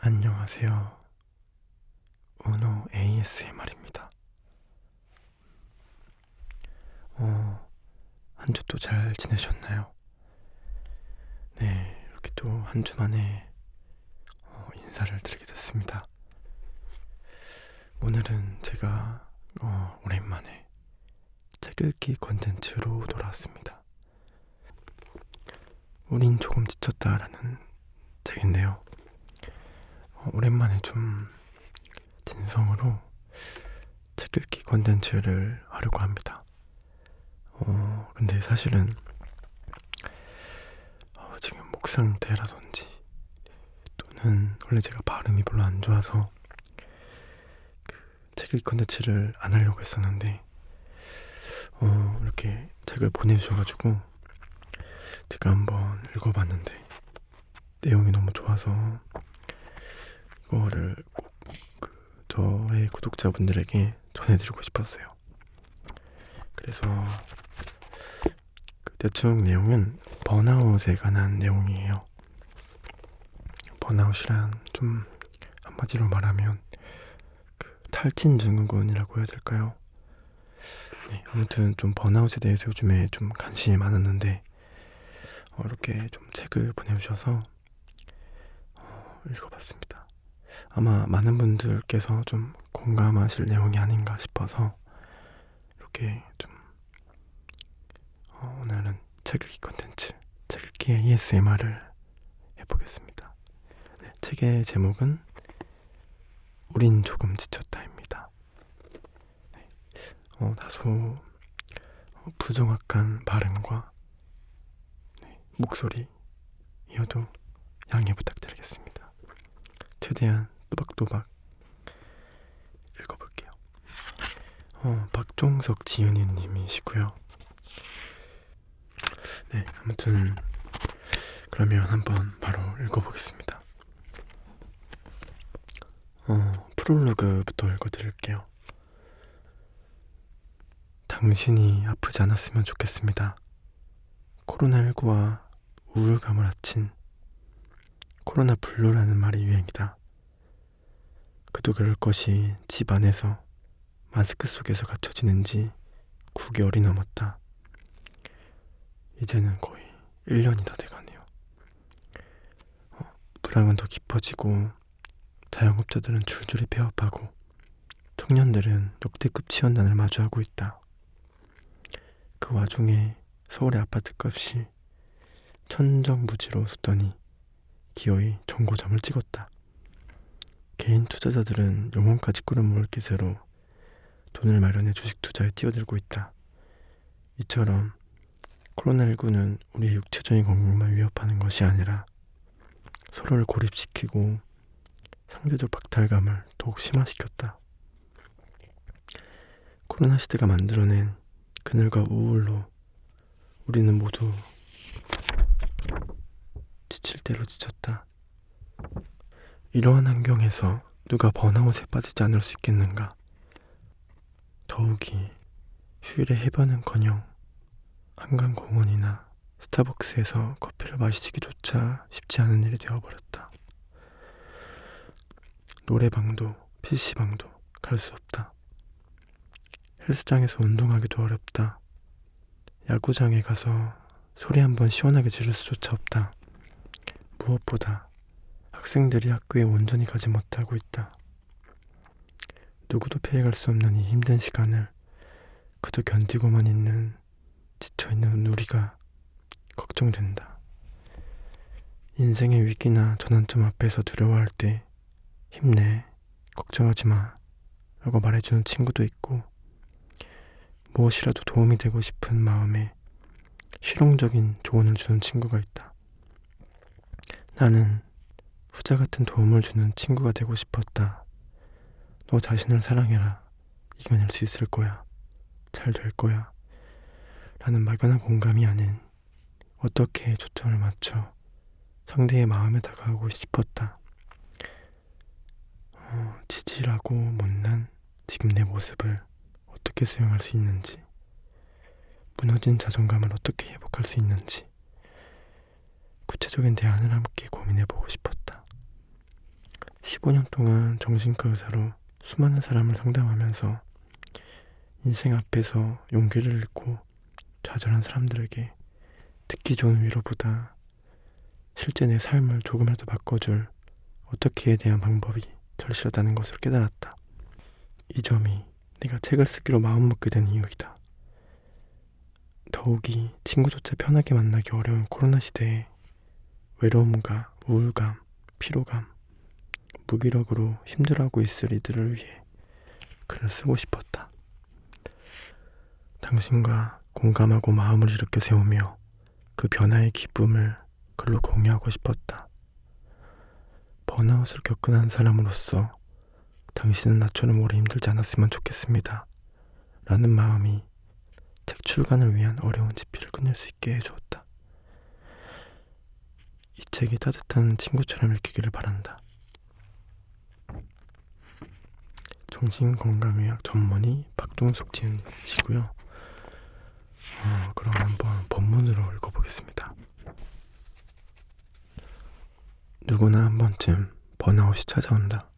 안녕하세요. 은호 ASMR입니다. 한 주 또 잘 지내셨나요? 네, 이렇게 또 한 주 만에 인사를 드리게 됐습니다. 오늘은 제가 오랜만에 책 읽기 컨텐츠로 돌아왔습니다. 우린 조금 지쳤다라는 책인데요. 오랜만에 좀 진성으로 책 읽기 컨텐츠를 하려고 합니다. 근데 사실은 지금 목 상태라든지 또는 원래 제가 발음이 별로 안 좋아서 책 읽기 컨텐츠를 안 하려고 했었는데 이렇게 책을 보내주셔가지고 제가 한번 읽어봤는데 내용이 너무 좋아서 이거를 꼭 저의 구독자분들에게 전해드리고 싶었어요. 그래서 대충 내용은 번아웃에 관한 내용이에요. 번아웃이란 좀 한마디로 말하면 탈진 증후군이라고 해야 될까요? 네, 아무튼 좀 번아웃에 대해서 요즘에 좀 관심이 많았는데 이렇게 좀 책을 보내주셔서 읽어봤습니다. 아마 많은 분들께서 좀 공감하실 내용이 아닌가 싶어서 이렇게 좀 오늘은 책 읽기 컨텐츠, 책 읽기 ASMR을 해보겠습니다. 네, 책의 제목은 우린 조금 지쳤다입니다. 네, 다소 부정확한 발음과 목소리이어도 양해 부탁드리겠습니다. 최대한 또박또박 읽어볼게요. 박종석 지은이님이시고요. 네, 아무튼 그러면 한번 바로 읽어보겠습니다. 프롤로그부터 읽어드릴게요. 당신이 아프지 않았으면 좋겠습니다. 코로나19와 우울감을 합친 코로나 블루라는 말이 유행이다. 그도 그럴 것이 집 안에서 마스크 속에서 갇혀 지낸 지 9개월이 넘었다. 이제는 거의 1년이 다 돼가네요. 불황은 더 깊어지고 자영업자들은 줄줄이 폐업하고 청년들은 역대급 치연난을 마주하고 있다. 그 와중에 서울의 아파트값이 천정부지로 솟더니 기어이 정고점을 찍었다. 개인 투자자들은 영혼까지 끌어모을 기세로 돈을 마련해 주식 투자에 뛰어들고 있다. 이처럼 코로나19는 우리의 육체적인 건강만 위협하는 것이 아니라 서로를 고립시키고 상대적 박탈감을 더욱 심화시켰다. 코로나 시대가 만들어낸 그늘과 우울로 우리는 모두 지칠 대로 지쳤다. 이러한 환경에서 누가 번아웃에 빠지지 않을 수 있겠는가? 더욱이 휴일에 해변은커녕 한강공원이나 스타벅스에서 커피를 마시기조차 쉽지 않은 일이 되어버렸다. 노래방도 PC방도 갈 수 없다. 헬스장에서 운동하기도 어렵다. 야구장에 가서 소리 한번 시원하게 지를 수조차 없다. 무엇보다 학생들이 학교에 온전히 가지 못하고 있다. 누구도 피해갈 수 없는 이 힘든 시간을 그저 견디고만 있는 지쳐있는 우리가 걱정된다. 인생의 위기나 전환점 앞에서 두려워할 때 힘내, 걱정하지 마 라고 말해주는 친구도 있고 무엇이라도 도움이 되고 싶은 마음에 실용적인 조언을 주는 친구가 있다. 나는 후자 같은 도움을 주는 친구가 되고 싶었다. 너 자신을 사랑해라. 이겨낼 수 있을 거야. 잘 될 거야. 라는 막연한 공감이 아닌 어떻게 초점을 맞춰 상대의 마음에 다가가고 싶었다. 지질하고 못난 지금 내 모습을 어떻게 수용할 수 있는지, 무너진 자존감을 어떻게 회복할 수 있는지 구체적인 대안을 함께 고민해보고 싶었다. 15년 동안 정신과 의사로 수많은 사람을 상담하면서 인생 앞에서 용기를 잃고 좌절한 사람들에게 듣기 좋은 위로보다 실제 내 삶을 조금이라도 바꿔줄 어떻게에 대한 방법이 절실하다는 것을 깨달았다. 이 점이 내가 책을 쓰기로 마음먹게 된 이유이다. 더욱이 친구조차 편하게 만나기 어려운 코로나 시대에 외로움과 우울감, 피로감, 무기력으로 힘들어하고 있을 이들을 위해 글을 쓰고 싶었다. 당신과 공감하고 마음을 일으켜 세우며 그 변화의 기쁨을 글로 공유하고 싶었다. 번아웃을 겪은 한 사람으로서 당신은 나처럼 오래 힘들지 않았으면 좋겠습니다. 라는 마음이 책 출간을 위한 어려운 지피를 끝낼 수 있게 해주었다. 이 책이 따뜻한 친구처럼 읽히기를 바란다. 정신건강의학 전문의 박종석 지은씨고요. 그럼 한번 본문으로 읽어보겠습니다. 누구나 한 번쯤 번아웃이 찾아온다.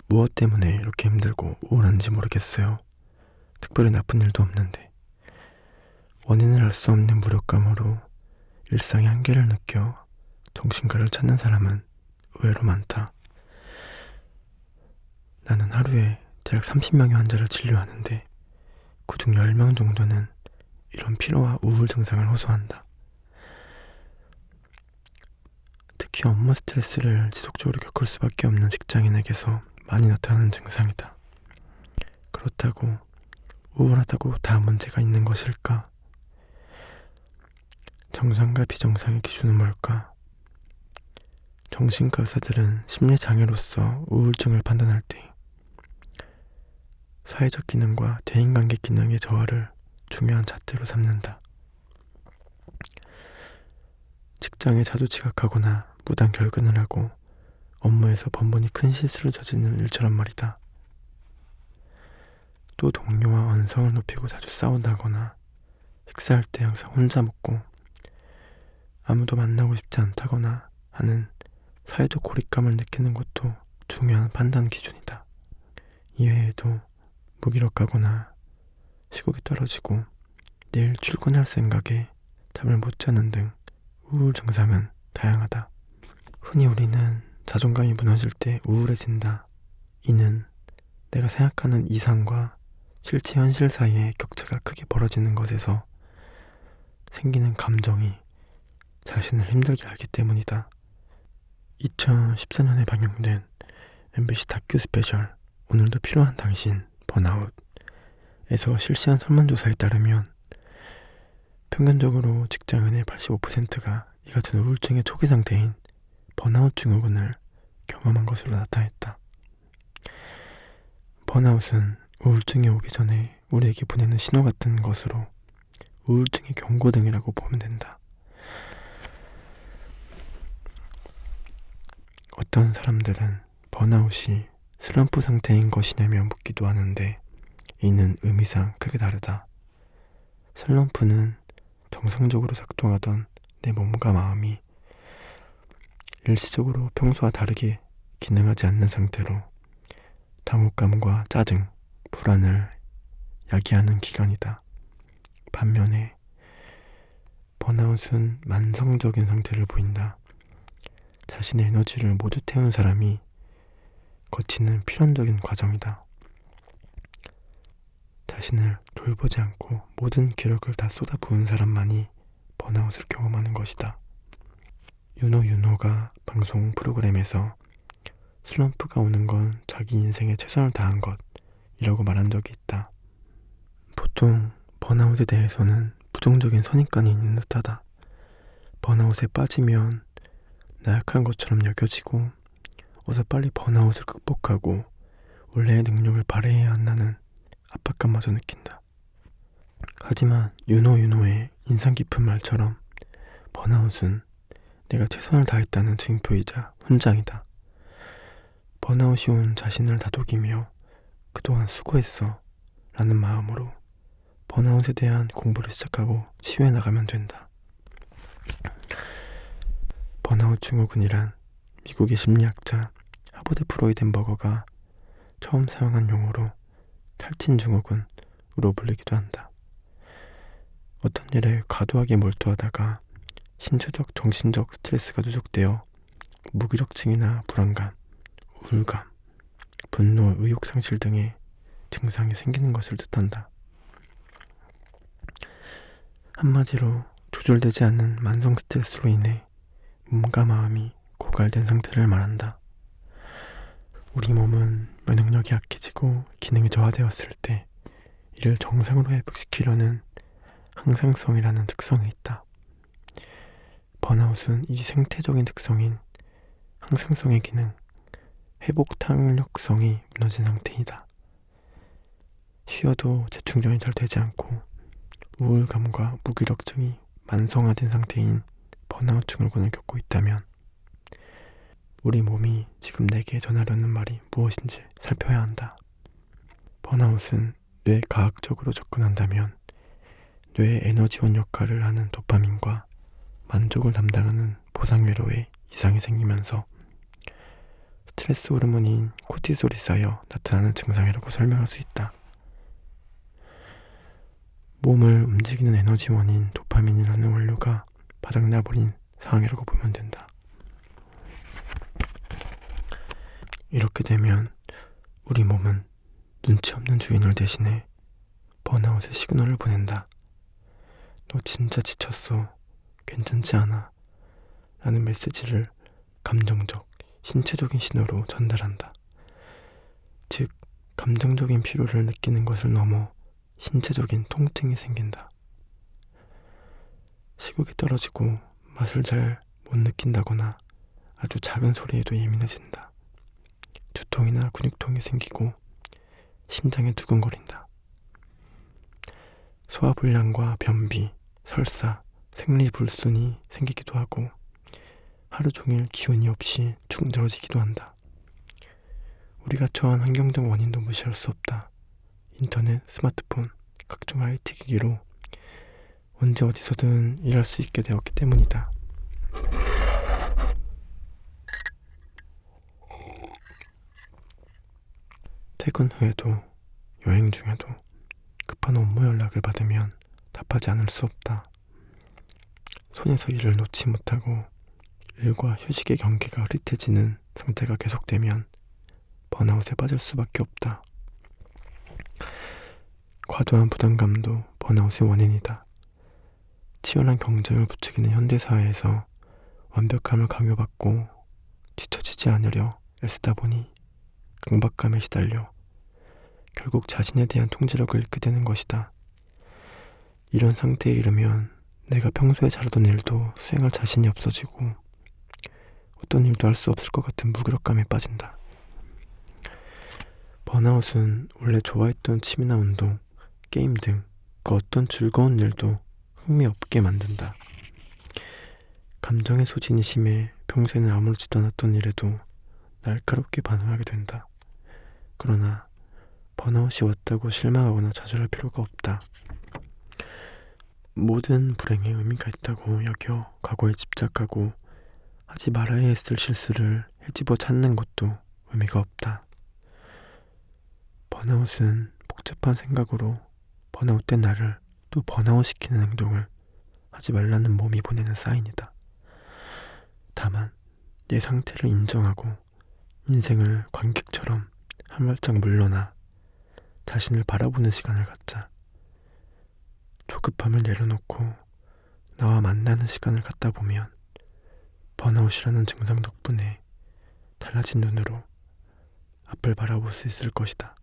무엇 때문에 이렇게 힘들고 우울한지 모르겠어요. 특별히 나쁜 일도 없는데. 원인을 알 수 없는 무력감으로 일상의 한계를 느껴 정신과를 찾는 사람은 의외로 많다. 나는 하루에 대략 30명의 환자를 진료하는데 그중 10명 정도는 이런 피로와 우울 증상을 호소한다. 특히 업무 스트레스를 지속적으로 겪을 수밖에 없는 직장인에게서 많이 나타나는 증상이다. 그렇다고 우울하다고 다 문제가 있는 것일까? 정상과 비정상의 기준은 뭘까? 정신과 의사들은 심리장애로서 우울증을 판단할 때 사회적 기능과 대인관계 기능의 저하를 중요한 잣대로 삼는다. 직장에 자주 지각하거나 무단 결근을 하고 업무에서 번번이 큰 실수를 저지르는 일처럼 말이다. 또 동료와 언성을 높이고 자주 싸운다거나 식사할 때 항상 혼자 먹고 아무도 만나고 싶지 않다거나 하는 사회적 고립감을 느끼는 것도 중요한 판단 기준이다. 이외에도 무기력하거나 시국이 떨어지고 내일 출근할 생각에 잠을 못 자는 등 우울 증상은 다양하다. 흔히 우리는 자존감이 무너질 때 우울해진다. 이는 내가 생각하는 이상과 실제 현실 사이의 격차가 크게 벌어지는 것에서 생기는 감정이 자신을 힘들게 하기 때문이다. 2014년에 방영된 MBC 다큐 스페셜 오늘도 필요한 당신 번아웃에서 실시한 설문조사에 따르면 평균적으로 직장인의 85%가 이 같은 우울증의 초기 상태인 번아웃 증후군을 경험한 것으로 나타났다. 번아웃은 우울증이 오기 전에 우리에게 보내는 신호 같은 것으로 우울증의 경고등이라고 보면 된다. 어떤 사람들은 번아웃이 슬럼프 상태인 것이냐며 묻기도 하는데 이는 의미상 크게 다르다. 슬럼프는 정상적으로 작동하던 내 몸과 마음이 일시적으로 평소와 다르게 기능하지 않는 상태로 당혹감과 짜증, 불안을 야기하는 기간이다. 반면에 번아웃은 만성적인 상태를 보인다. 자신의 에너지를 모두 태운 사람이 거치는 필연적인 과정이다. 자신을 돌보지 않고 모든 기력을 다 쏟아부은 사람만이 번아웃을 경험하는 것이다. 윤호가 방송 프로그램에서 슬럼프가 오는 건 자기 인생에 최선을 다한 것이라고 말한 적이 있다. 보통 번아웃에 대해서는 부정적인 선입관이 있는 듯하다. 번아웃에 빠지면 나약한 것처럼 여겨지고 어서 빨리 번아웃을 극복하고 원래의 능력을 발휘해야 한다는 압박감마저 느낀다. 하지만 윤호의 인상 깊은 말처럼 번아웃은 내가 최선을 다했다는 증표이자 훈장이다. 번아웃이 온 자신을 다독이며 그동안 수고했어 라는 마음으로 번아웃에 대한 공부를 시작하고 치유해 나가면 된다. 번아웃 증후군이란 미국의 심리학자 하버드 프로이덴버거가 처음 사용한 용어로 탈진 증후군으로 불리기도 한다. 어떤 일에 과도하게 몰두하다가 신체적, 정신적 스트레스가 누적되어 무기력증이나 불안감, 우울감, 분노, 의욕 상실 등의 증상이 생기는 것을 뜻한다. 한마디로 조절되지 않는 만성 스트레스로 인해 몸과 마음이 고갈된 상태를 말한다. 우리 몸은 면역력이 약해지고 기능이 저하되었을 때 이를 정상으로 회복시키려는 항상성이라는 특성이 있다. 번아웃은 이 생태적인 특성인 항상성의 기능, 회복 탄력성이 무너진 상태이다. 쉬어도 재충전이 잘 되지 않고 우울감과 무기력증이 만성화된 상태인 번아웃 증후군을 겪고 있다면 우리 몸이 지금 내게 전하려는 말이 무엇인지 살펴야 한다. 번아웃은 뇌과학적으로 접근한다면 뇌의 에너지원 역할을 하는 도파민과 만족을 담당하는 보상회로에 이상이 생기면서 스트레스 호르몬인 코티솔이 쌓여 나타나는 증상이라고 설명할 수 있다. 몸을 움직이는 에너지원인 도파민이라는 원료가 바닥나버린 상황이라고 보면 된다. 이렇게 되면 우리 몸은 눈치 없는 주인을 대신해 번아웃의 시그널을 보낸다. 너 진짜 지쳤어. 괜찮지 않아. 라는 메시지를 감정적, 신체적인 신호로 전달한다. 즉, 감정적인 피로를 느끼는 것을 넘어 신체적인 통증이 생긴다. 식욕이 떨어지고 맛을 잘 못 느낀다거나 아주 작은 소리에도 예민해진다. 두통이나 근육통이 생기고 심장이 두근거린다. 소화불량과 변비, 설사, 생리불순이 생기기도 하고 하루 종일 기운이 없이 축 늘어지기도 한다. 우리가 처한 환경적 원인도 무시할 수 없다. 인터넷, 스마트폰, 각종 IT 기기로 언제 어디서든 일할 수 있게 되었기 때문이다. 퇴근 후에도 여행 중에도 급한 업무 연락을 받으면 답하지 않을 수 없다. 손에서 일을 놓지 못하고 일과 휴식의 경계가 흐릿해지는 상태가 계속되면 번아웃에 빠질 수밖에 없다. 과도한 부담감도 번아웃의 원인이다. 치열한 경쟁을 부추기는 현대사회에서 완벽함을 강요받고 뒤처지지 않으려 애쓰다 보니 강박감에 시달려 결국 자신에 대한 통제력을 잃게 되는 것이다. 이런 상태에 이르면 내가 평소에 잘하던 일도 수행할 자신이 없어지고 어떤 일도 할 수 없을 것 같은 무기력감에 빠진다. 번아웃은 원래 좋아했던 취미나 운동, 게임 등 그 어떤 즐거운 일도 흥미없게 만든다. 감정의 소진이 심해 평소에는 아무렇지도 않았던 일에도 날카롭게 반응하게 된다. 그러나 번아웃이 왔다고 실망하거나 좌절할 필요가 없다. 모든 불행에 의미가 있다고 여겨 과거에 집착하고 하지 말아야 했을 실수를 헤집어 찾는 것도 의미가 없다. 번아웃은 복잡한 생각으로 번아웃된 나를 또 번아웃시키는 행동을 하지 말라는 몸이 보내는 사인이다. 다만 내 상태를 인정하고 인생을 관객처럼 한 발짝 물러나 자신을 바라보는 시간을 갖자. 조급함을 내려놓고 나와 만나는 시간을 갖다 보면 번아웃이라는 증상 덕분에 달라진 눈으로 앞을 바라볼 수 있을 것이다.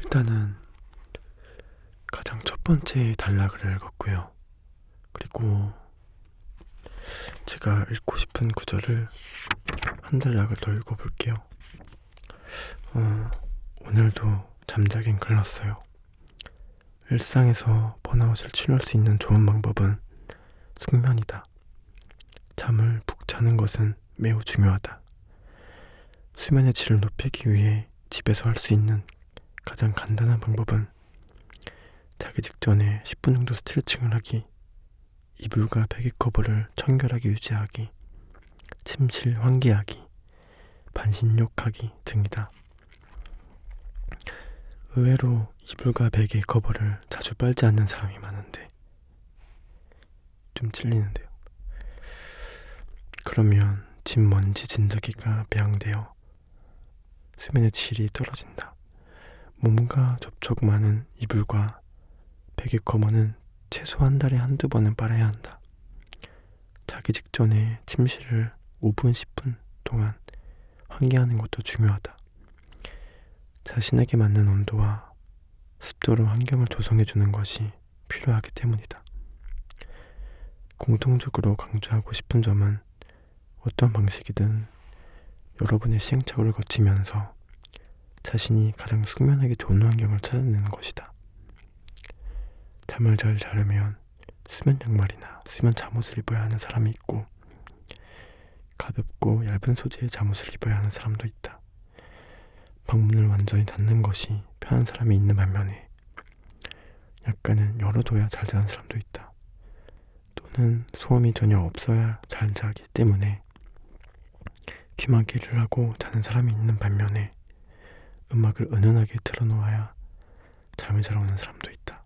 일단은 가장 첫 번째 단락을 읽었고요. 그리고 제가 읽고 싶은 구절을 한 단락을 더 읽어볼게요. 오늘도 잠자긴 글렀어요. 일상에서 번아웃을 치료할 수 있는 좋은 방법은 숙면이다. 잠을 푹 자는 것은 매우 중요하다. 수면의 질을 높이기 위해 집에서 할 수 있는 가장 간단한 방법은 자기 직전에 10분 정도 스트레칭을 하기, 이불과 베개 커버를 청결하게 유지하기, 침실 환기하기, 반신욕하기 등이다. 의외로 이불과 베개 커버를 자주 빨지 않는 사람이 많은데 좀 찔리는데요. 그러면 집 먼지 진드기가 배양되어 수면의 질이 떨어진다. 몸과 접촉 많은 이불과 베개 커버는 최소 한 달에 한두 번은 빨아야 한다. 자기 직전에 침실을 5분, 10분 동안 환기하는 것도 중요하다. 자신에게 맞는 온도와 습도로 환경을 조성해주는 것이 필요하기 때문이다. 공통적으로 강조하고 싶은 점은 어떤 방식이든 여러분의 시행착오를 거치면서 자신이 가장 숙면하기 좋은 환경을 찾아내는 것이다. 잠을 잘 자려면 수면 양말이나 수면 잠옷을 입어야 하는 사람이 있고, 가볍고 얇은 소재의 잠옷을 입어야 하는 사람도 있다. 방문을 완전히 닫는 것이 편한 사람이 있는 반면에 약간은 열어둬야 잘 자는 사람도 있다. 또는 소음이 전혀 없어야 잘 자기 때문에 귀마개를 하고 자는 사람이 있는 반면에 음악을 은은하게 틀어놓아야 잠이 잘 오는 사람도 있다.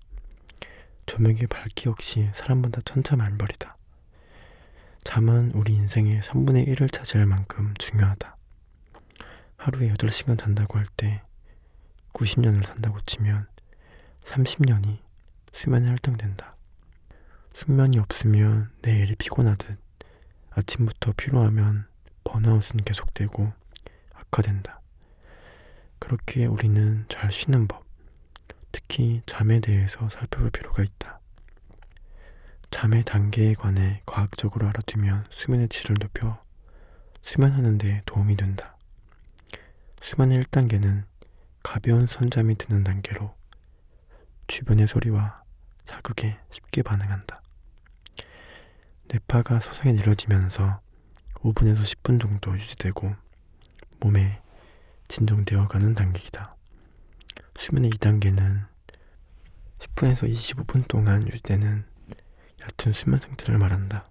조명의 밝기 역시 사람마다 천차만별이다. 잠은 우리 인생의 3분의 1을 차지할 만큼 중요하다. 하루에 8시간 잔다고 할 때 90년을 산다고 치면 30년이 수면에 할당된다. 숙면이 없으면 내일이 피곤하듯 아침부터 피로하면 번아웃은 계속되고 악화된다. 그렇게 우리는 잘 쉬는 법, 특히 잠에 대해서 살펴볼 필요가 있다. 잠의 단계에 관해 과학적으로 알아두면 수면의 질을 높여 수면하는 데 도움이 된다. 수면의 1단계는 가벼운 선잠이 드는 단계로 주변의 소리와 자극에 쉽게 반응한다. 뇌파가 서서히 느려지면서 5분에서 10분 정도 유지되고 몸에 진정되어 가는 단계이다. 수면의 2단계는 10분에서 25분 동안 유지되는 얕은 수면 상태를 말한다.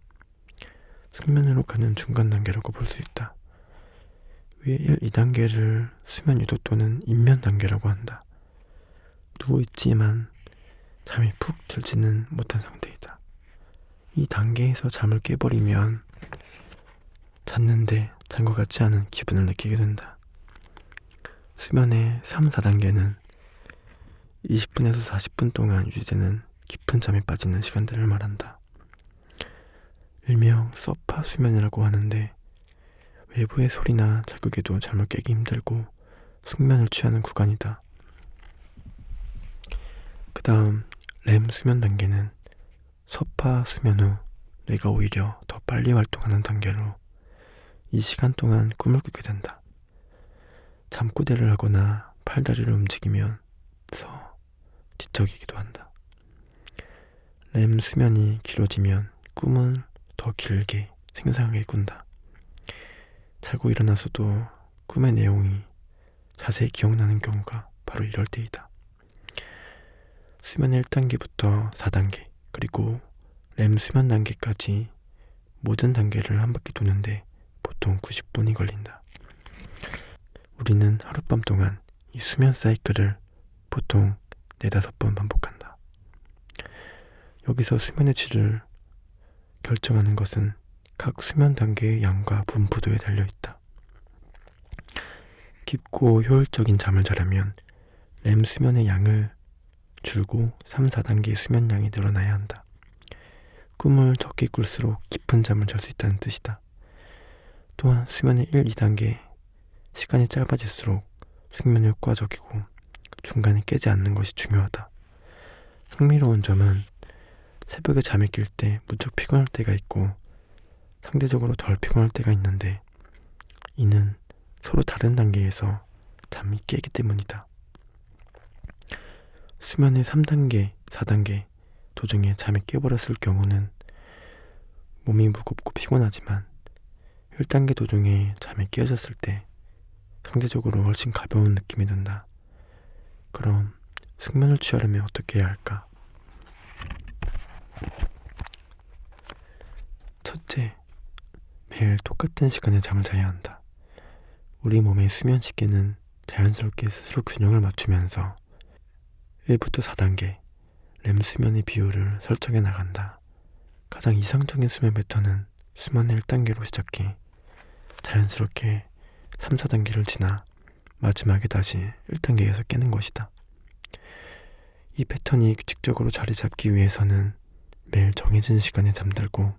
숙면으로 가는 중간 단계라고 볼 수 있다. 위의 1, 2단계를 수면 유도 또는 인면 단계라고 한다. 누워있지만 잠이 푹 들지는 못한 상태이다. 이 단계에서 잠을 깨버리면 잤는데 잔 것 같지 않은 기분을 느끼게 된다. 수면의 3, 4단계는 20분에서 40분 동안 유지되는 깊은 잠에 빠지는 시간들을 말한다. 일명 소파 수면이라고 하는데 외부의 소리나 자극에도 잠을 깨기 힘들고 숙면을 취하는 구간이다. 그 다음 렘 수면 단계는 소파 수면 후 뇌가 오히려 더 빨리 활동하는 단계로 이 시간 동안 꿈을 꾸게 된다. 잠꼬대를 하거나 팔다리를 움직이면서 뒤척이기도 한다. 렘 수면이 길어지면 꿈을 더 길게 생생하게 꾼다. 자고 일어나서도 꿈의 내용이 자세히 기억나는 경우가 바로 이럴 때이다. 수면의 1단계부터 4단계 그리고 렘 수면 단계까지 모든 단계를 한 바퀴 도는데 보통 90분이 걸린다. 우리는 하룻밤 동안 이 수면 사이클을 보통 4-5번 반복한다. 여기서 수면의 질을 결정하는 것은 각 수면 단계의 양과 분포도에 달려있다. 깊고 효율적인 잠을 자려면 렘 수면의 양을 줄고 3, 4단계의 수면량이 늘어나야 한다. 꿈을 적게 꿀수록 깊은 잠을 잘 수 있다는 뜻이다. 또한 수면의 1, 2단계 시간이 짧아질수록 숙면이 효과적이고 중간에 깨지 않는 것이 중요하다. 흥미로운 점은 새벽에 잠이 깰 때 무척 피곤할 때가 있고 상대적으로 덜 피곤할 때가 있는데 이는 서로 다른 단계에서 잠이 깨기 때문이다. 수면의 3단계, 4단계 도중에 잠이 깨버렸을 경우는 몸이 무겁고 피곤하지만 1단계 도중에 잠이 깨어졌을 때 상대적으로 훨씬 가벼운 느낌이 든다. 그럼 숙면을 취하려면 어떻게 해야 할까? 첫째, 매일 똑같은 시간에 잠을 자야 한다. 우리 몸의 수면 시계는 자연스럽게 스스로 균형을 맞추면서 1부터 4단계 렘 수면의 비율을 설정해 나간다. 가장 이상적인 수면 패턴은 수면의 1단계로 시작해 자연스럽게 3, 4단계를 지나 마지막에 다시 1단계에서 깨는 것이다. 이 패턴이 규칙적으로 자리 잡기 위해서는 매일 정해진 시간에 잠들고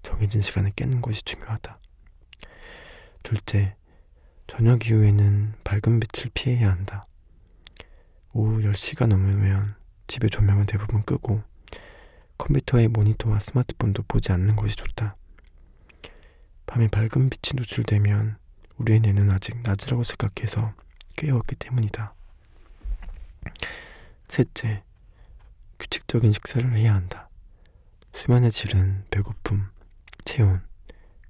정해진 시간에 깨는 것이 중요하다. 둘째, 저녁 이후에는 밝은 빛을 피해야 한다. 오후 10시가 넘으면 집의 조명은 대부분 끄고 컴퓨터의 모니터와 스마트폰도 보지 않는 것이 좋다. 밤에 밝은 빛이 노출되면 우리의 뇌는 아직 낮이라고 생각해서 깨어있기 때문이다. 셋째, 규칙적인 식사를 해야 한다. 수면의 질은 배고픔, 체온,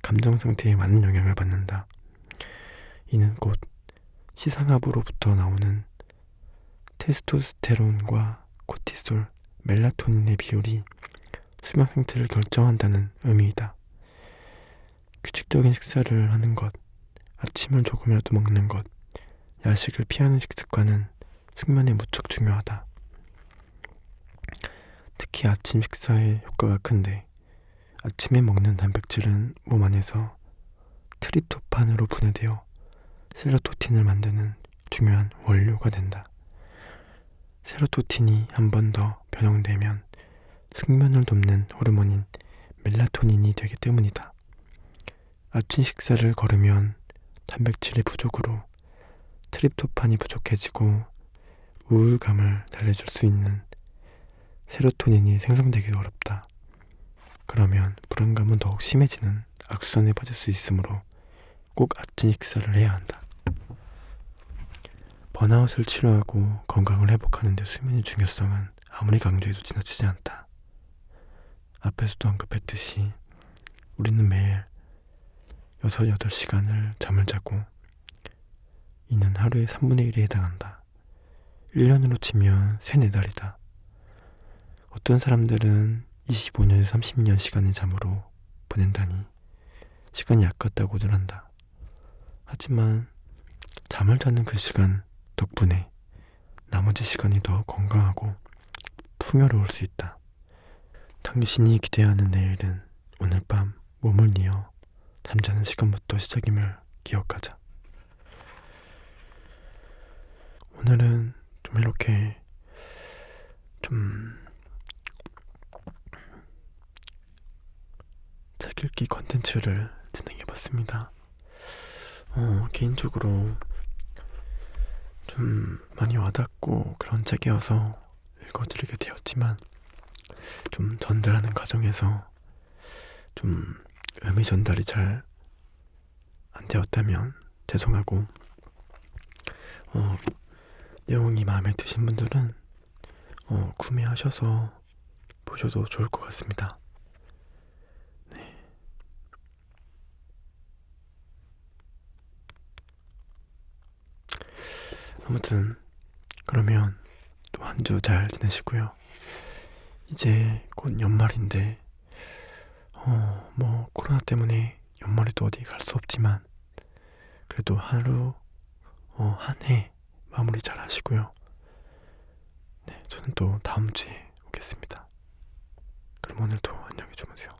감정 상태에 많은 영향을 받는다. 이는 곧 시상압으로부터 나오는 테스토스테론과 코티솔, 멜라토닌의 비율이 수면 상태를 결정한다는 의미이다. 규칙적인 식사를 하는 것, 아침을 조금이라도 먹는 것, 야식을 피하는 식습관은 숙면에 무척 중요하다. 특히 아침 식사의 효과가 큰데 아침에 먹는 단백질은 몸 안에서 트립토판으로 분해되어 세로토닌을 만드는 중요한 원료가 된다. 세로토닌이 한 번 더 변형되면 숙면을 돕는 호르몬인 멜라토닌이 되기 때문이다. 아침 식사를 거르면 단백질의 부족으로 트립토판이 부족해지고 우울감을 달래줄 수 있는 세로토닌이 생성되기 어렵다. 그러면 불안감은 더욱 심해지는 악순환에 빠질 수 있으므로 꼭 아침 식사를 해야 한다. 번아웃을 치료하고 건강을 회복하는 데 수면의 중요성은 아무리 강조해도 지나치지 않다. 앞에서도 언급했듯이 우리는 매일 6, 8시간을 잠을 자고 이는 하루의 3분의 1에 해당한다. 1년으로 치면 3, 4달이다. 어떤 사람들은 25년에서 30년 시간을 잠으로 보낸다니 시간이 아깝다고들 한다. 하지만 잠을 자는 그 시간 덕분에 나머지 시간이 더 건강하고 풍요로울 수 있다. 당신이 기대하는 내일은 오늘 밤 몸을 뉘어 잠자는 시간부터 시작임을 기억하자. 오늘은 좀 이렇게 책 읽기 컨텐츠를 진행해봤습니다. 개인적으로 좀 많이 와닿고 그런 책이어서 읽어드리게 되었지만 좀 전달하는 과정에서 좀 의미 전달이 잘 안 되었다면 죄송하고 내용이 마음에 드신 분들은 구매하셔서 보셔도 좋을 것 같습니다. 네. 아무튼 그러면 또 한 주 잘 지내시고요. 이제 곧 연말인데 뭐 코로나 때문에 연말에도 어디 갈 수 없지만 그래도 하루 한 해 마무리 잘 하시고요. 네, 저는 또 다음 주에 오겠습니다. 그럼 오늘도 안녕히 주무세요.